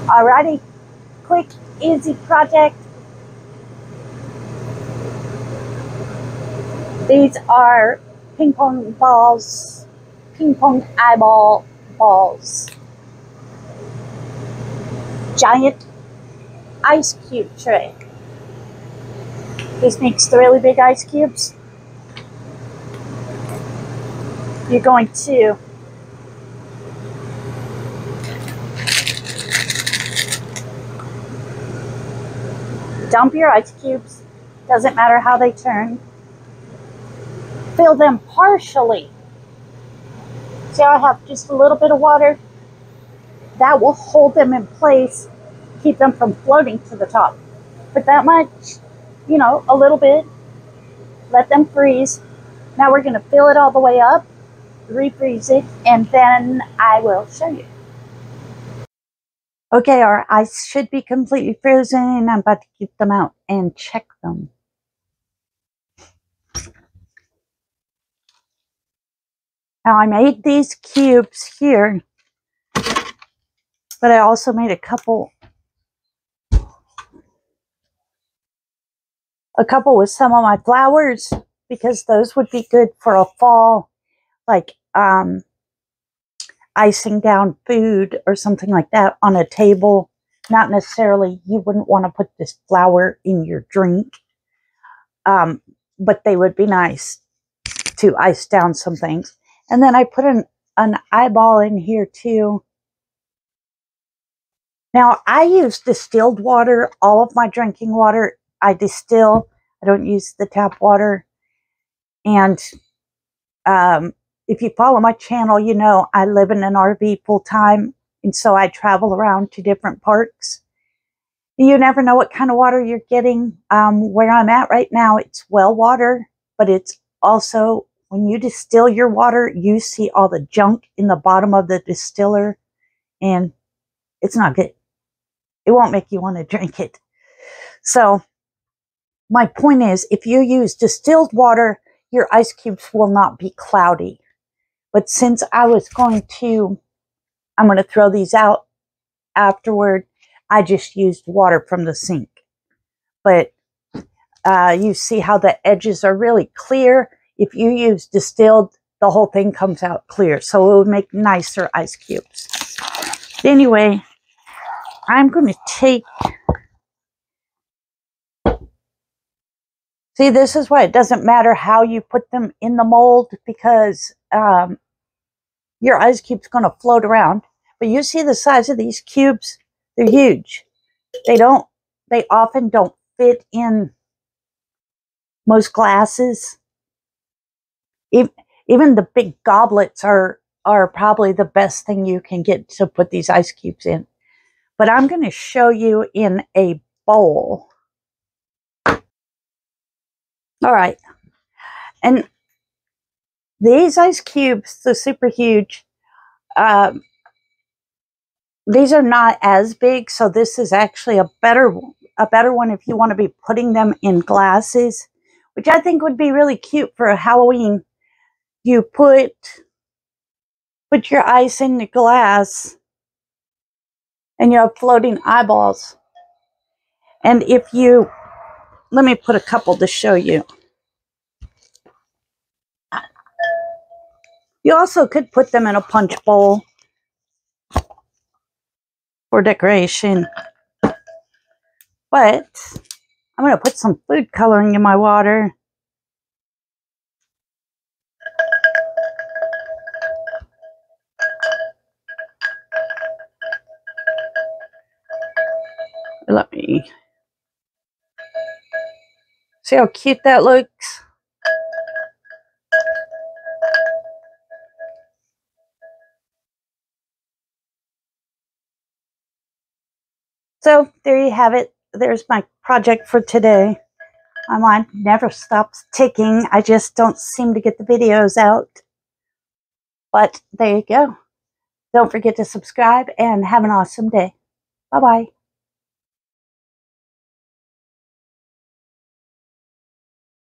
Alrighty, quick, easy project. These are ping pong balls, ping pong eyeball balls. Giant ice cube tray. This makes the really big ice cubes. You're going to dump your ice cubes, doesn't matter how they turn. Fill them partially. See how I have just a little bit of water? That will hold them in place, keep them from floating to the top. Put that much, you know, a little bit. Let them freeze. Now we're going to fill it all the way up, refreeze it, and then I will show you. Okay, our ice should be completely frozen. I'm about to get them out and check them. Now I made these cubes here, but I also made a couple with some of my flowers, because those would be good for a fall, like icing down food or something like that on a table. Not necessarily, you wouldn't want to put this flower in your drink, but they would be nice to ice down some things. And then I put an eyeball in here too. Now I use distilled water. All of my drinking water I distill. I don't use the tap water. And if you follow my channel, you know I live in an RV full time, and so I travel around to different parks. You never know what kind of water you're getting. Where I'm at right now, it's well water, but it's also, when you distill your water, you see all the junk in the bottom of the distiller, and it's not good. It won't make you want to drink it. So my point is, if you use distilled water, your ice cubes will not be cloudy. But since I'm going to throw these out afterward, I just used water from the sink. But you see how the edges are really clear. If you use distilled, the whole thing comes out clear. So it would make nicer ice cubes. Anyway, I'm going to take... See, this is why it doesn't matter how you put them in the mold, because your ice cube's going to float around. But you see the size of these cubes? They're huge. They often don't fit in most glasses. Even the big goblets are probably the best thing you can get to put these ice cubes in. But I'm going to show you in a bowl. All right. And these ice cubes, the super huge, these are not as big, so this is actually a better one if you want to be putting them in glasses, which I think would be really cute for a Halloween. You put your ice in the glass, and you have floating eyeballs. And if you, let me put a couple to show you. You also could put them in a punch bowl for decoration. But I'm going to put some food coloring in my water. Let me see how cute that looks. So there you have it. There's my project for today. My mind never stops ticking. I just don't seem to get the videos out. But there you go. Don't forget to subscribe and have an awesome day. Bye-bye.